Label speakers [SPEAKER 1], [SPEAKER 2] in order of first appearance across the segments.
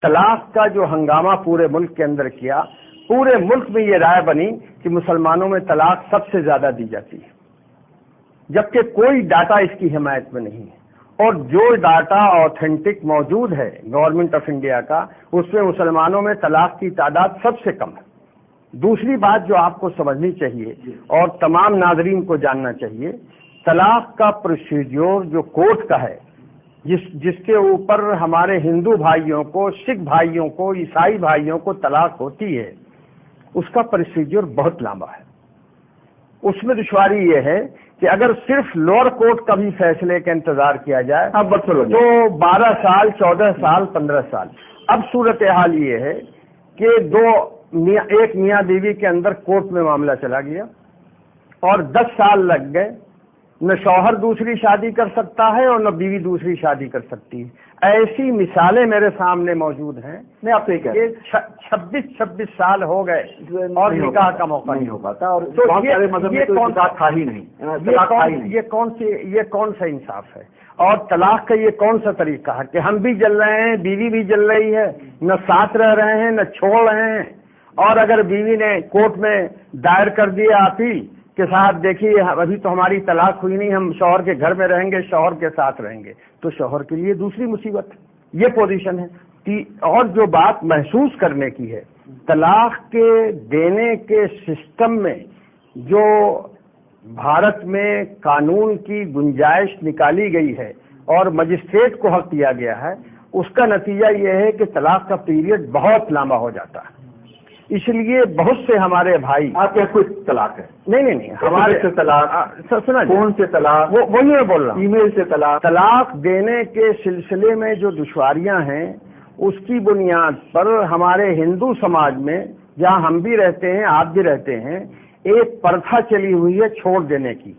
[SPEAKER 1] طلاق کا جو ہنگامہ پورے ملک کے اندر کیا، پورے ملک میں یہ رائے بنی کہ مسلمانوں میں طلاق سب سے زیادہ دی جاتی ہے، جبکہ کوئی ڈاٹا اس کی حمایت میں نہیں ہے، اور جو ڈاٹا آتھینٹک موجود ہے گورنمنٹ آف انڈیا کا، اس میں مسلمانوں میں طلاق کی تعداد سب سے کم ہے۔ دوسری بات جو آپ کو سمجھنی چاہیے اور تمام ناظرین کو جاننا چاہیے، طلاق کا پروسیڈور جو کورٹ کا ہے، جس کے اوپر ہمارے ہندو بھائیوں کو، سکھ بھائیوں کو، عیسائی بھائیوں کو طلاق ہوتی ہے، اس کا پروسیجر بہت لمبا ہے۔ اس میں دشواری یہ ہے کہ اگر صرف لوور کورٹ کا بھی فیصلے کا انتظار کیا جائے تو 12 سال، 14 سال، 15 سال۔ اب صورتحال یہ ہے کہ ایک میاں بیوی کے اندر کورٹ میں معاملہ چلا گیا اور 10 سال لگ گئے، نہ شوہر دوسری شادی کر سکتا ہے اور نہ بیوی دوسری شادی کر سکتی ہے۔ ایسی مثالیں میرے سامنے موجود ہیں۔
[SPEAKER 2] میں آپ سے کہہ رہا ہوں
[SPEAKER 1] 26 سال ہو گئے اور نکاح کا موقع نہیں ہو پاتا، اور یہ کون سا انصاف ہے؟ اور طلاق کا یہ کون سا طریقہ ہے کہ ہم بھی جل رہے ہیں، بیوی بھی جل رہی ہے، نہ ساتھ رہ رہے ہیں نہ چھوڑ رہے ہیں، اور اگر بیوی نے کورٹ میں دائر کر دیا اپیل کے ساتھ، دیکھیے ابھی تو ہماری طلاق ہوئی نہیں، ہم شوہر کے گھر میں رہیں گے، شوہر کے ساتھ رہیں گے، تو شوہر کے لیے دوسری مصیبت۔ یہ پوزیشن ہے۔ اور جو بات محسوس کرنے کی ہے، طلاق کے دینے کے سسٹم میں جو بھارت میں قانون کی گنجائش نکالی گئی ہے اور مجسٹریٹ کو حق دیا گیا ہے، اس کا نتیجہ یہ ہے کہ طلاق کا پیریڈ بہت لمبا ہو جاتا ہے۔ اس لیے بہت سے ہمارے بھائی،
[SPEAKER 2] آپ کے کوئی طلاق ہے؟
[SPEAKER 1] نہیں، ہمارے
[SPEAKER 2] سے طلاق،
[SPEAKER 1] سنا
[SPEAKER 2] فون سے طلاق،
[SPEAKER 1] وہی میں بول رہا ہوں،
[SPEAKER 2] ای میل سے
[SPEAKER 1] طلاق دینے کے سلسلے میں جو دشواریاں ہیں، اس کی بنیاد پر ہمارے ہندو سماج میں، جہاں ہم بھی رہتے ہیں، آپ بھی رہتے ہیں، ایک پرتھا چلی ہوئی ہے چھوڑ دینے کی۔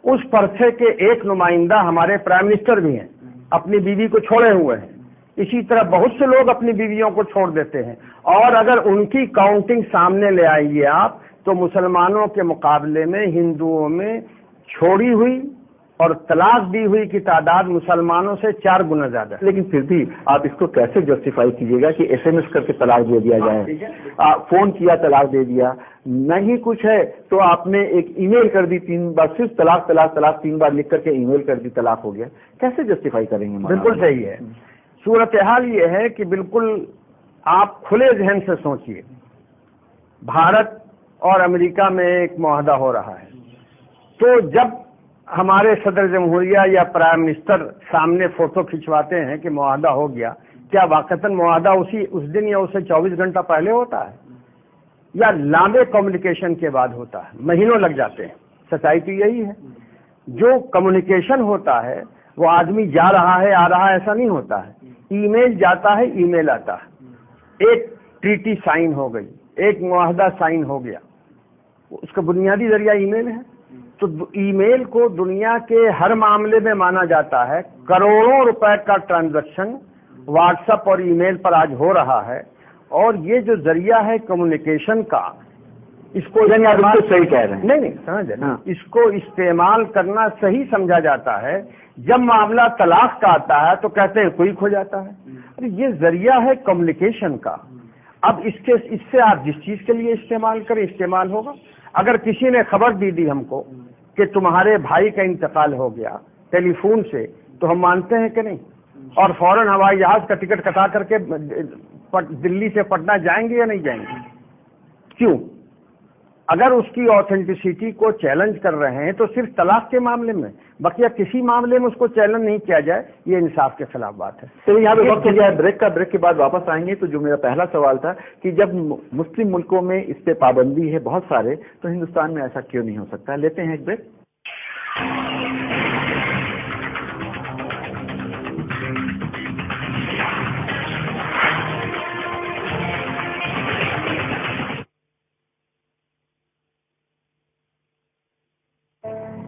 [SPEAKER 1] اس پرتھے کے ایک نمائندہ ہمارے پرائم منسٹر بھی ہیں، اپنی بیوی کو چھوڑے ہوئے ہیں۔ اسی طرح بہت سے لوگ اپنی بیویوں کو چھوڑ دیتے ہیں، اور اگر ان کی کاؤنٹنگ سامنے لے آئیے آپ، تو مسلمانوں کے مقابلے میں ہندوؤں میں چھوڑی ہوئی اور طلاق دی ہوئی کی تعداد مسلمانوں سے 4 گنا زیادہ ہے۔
[SPEAKER 2] لیکن پھر بھی آپ اس کو کیسے جسٹیفائی کیجیے گا کہ SMS کر کے طلاق دے دیا جائے، فون کیا طلاق دے دیا، نہیں کچھ ہے تو آپ نے ایک ای میل کر دی 3 بار، صرف طلاق طلاق طلاق 3 بار لکھ کر کے ای میل کر دی، طلاق ہو گیا، کیسے جسٹیفائی کریں گے؟
[SPEAKER 1] بالکل صحیح ہے۔ صورتحال یہ ہے کہ بالکل آپ کھلے ذہن سے سوچئے، بھارت اور امریکہ میں ایک معاہدہ ہو رہا ہے، تو جب ہمارے صدر جمہوریہ یا پرائم منسٹر سامنے فوٹو کھنچواتے ہیں کہ معاہدہ ہو گیا، کیا واقعتاً معاہدہ اس دن یا اسے 24 گھنٹہ پہلے ہوتا ہے، یا لمبے کمیونیکیشن کے بعد ہوتا ہے؟ مہینوں لگ جاتے ہیں۔ سچائی تو یہی ہے، جو کمیونیکیشن ہوتا ہے وہ آدمی جا رہا ہے آ رہا ہے ایسا نہیں ہوتا ہے، ای میل جاتا ہے، ای میل آتا ہے، ایک ٹریٹی سائن ہو گئی، ایک معاہدہ سائن ہو گیا، اس کا بنیادی ذریعہ ای میل ہے۔ تو ای میل کو دنیا کے ہر معاملے میں مانا جاتا ہے۔ کروڑوں روپے کا ٹرانزیکشن واٹس ایپ اور ای میل پر آج ہو رہا ہے، اور یہ جو ذریعہ ہے کمیونیکیشن کا، اس کو
[SPEAKER 2] صحیح کہہ رہے ہیں،
[SPEAKER 1] نہیں سمجھ، اس کو استعمال کرنا صحیح سمجھا جاتا ہے۔ جب معاملہ طلاق کا آتا ہے تو کہتے ہیں کوئک ہو جاتا ہے۔ یہ ذریعہ ہے کمیونیکیشن کا۔ اب اس سے آپ جس چیز کے لیے استعمال کریں، استعمال ہوگا۔ اگر کسی نے خبر دی ہم کو کہ تمہارے بھائی کا انتقال ہو گیا ٹیلی فون سے، تو ہم مانتے ہیں کہ نہیں؟ اور فوراً ہوائی جہاز کا ٹکٹ کٹا کر کے دلی سے پٹنہ جائیں گے یا نہیں جائیں گے؟ کیوں؟ اگر اس کی آتھینٹسٹی کو چیلنج کر رہے ہیں تو صرف طلاق کے معاملے میں، بقیہ کسی معاملے میں اس کو چیلنج نہیں کیا جائے، یہ انصاف کے خلاف بات ہے۔
[SPEAKER 2] تو یہاں پہ وقت ہو گیا ہے بریک کا، بریک کے بعد واپس آئیں گے۔ تو جو میرا پہلا سوال تھا کہ جب مسلم ملکوں میں اس پہ پابندی ہے بہت سارے، تو ہندوستان میں ایسا کیوں نہیں ہو سکتا؟ لیتے ہیں ایک بریک۔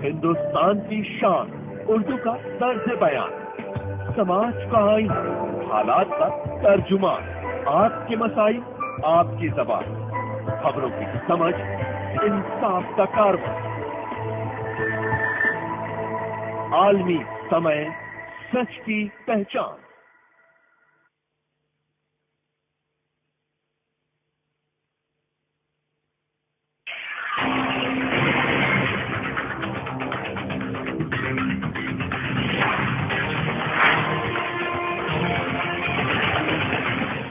[SPEAKER 3] ہندوستان کی شان، اردو کا طرز بیان، سماج کا آئین، حالات کا ترجمان، آپ کے مسائل، آپ کی زبان، خبروں کی سمجھ، انصاف کا کارواں، عالمی سمع، سچ کی پہچان۔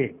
[SPEAKER 1] 1।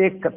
[SPEAKER 1] 1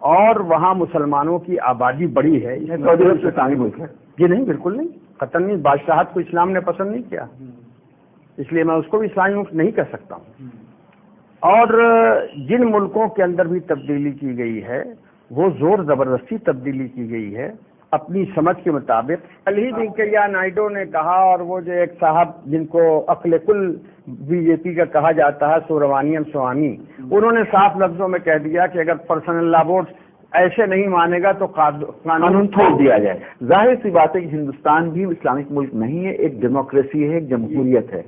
[SPEAKER 1] اور وہاں مسلمانوں کی آبادی بڑی ہے.
[SPEAKER 2] سعودی عرب سے اسلامی ملک ہے؟
[SPEAKER 1] جی نہیں، بالکل نہیں، قطر نہیں. بادشاہت کو اسلام نے پسند نہیں کیا، اس لیے میں اس کو بھی اسلامی ملک نہیں کہہ سکتا ہوں. اور جن ملکوں کے اندر بھی تبدیلی کی گئی ہے وہ زور زبردستی تبدیلی کی گئی ہے اپنی سمجھ کے مطابق. کل ہی وینکیا نائیڈو نے کہا، اور وہ جو ایک صاحب جن کو عقل کل بی جے پی کا کہا جاتا ہے، سبرامانیم سوامی، انہوں نے صاف لفظوں میں کہہ دیا کہ اگر پرسنل لا ووٹ ایسے نہیں مانے گا تو
[SPEAKER 2] قانون توڑ دیا جائے. ظاہر سی بات ہے کہ ہندوستان بھی اسلامک ملک نہیں ہے، ایک ڈیموکریسی ہے، ایک جمہوریت ہے.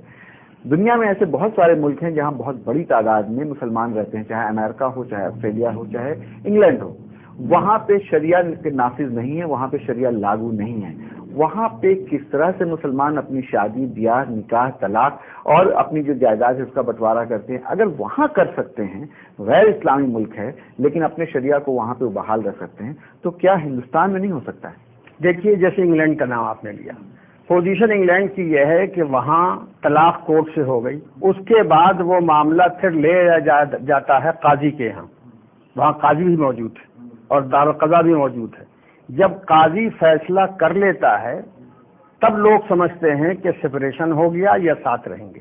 [SPEAKER 2] دنیا میں ایسے بہت سارے ملک ہیں جہاں بہت بڑی تعداد میں مسلمان رہتے ہیں، چاہے امریکہ ہو، چاہے آسٹریلیا ہو، چاہے انگلینڈ ہو. وہاں پہ شریعہ نافذ نہیں ہے، وہاں پہ شریعہ لاگو نہیں ہے. وہاں پہ کس طرح سے مسلمان اپنی شادی، بیاہ، نکاح، طلاق اور اپنی جو جائیداد ہے اس کا بنٹوارا کرتے ہیں، اگر وہاں کر سکتے ہیں، غیر اسلامی ملک ہے لیکن اپنے شریعہ کو وہاں پہ بحال رکھ سکتے ہیں، تو کیا ہندوستان میں نہیں ہو سکتا ہے؟
[SPEAKER 1] دیکھیے، جیسے انگلینڈ کا نام آپ نے لیا، پوزیشن انگلینڈ کی یہ ہے کہ وہاں طلاق کورٹ سے ہو گئی، اس کے بعد وہ معاملہ پھر لے جاتا ہے قاضی کے یہاں. وہاں قاضی بھی موجود ہے اور دارالقضا بھی موجود ہے. جب قاضی فیصلہ کر لیتا ہے تب لوگ سمجھتے ہیں کہ سپریشن ہو گیا یا ساتھ رہیں گے.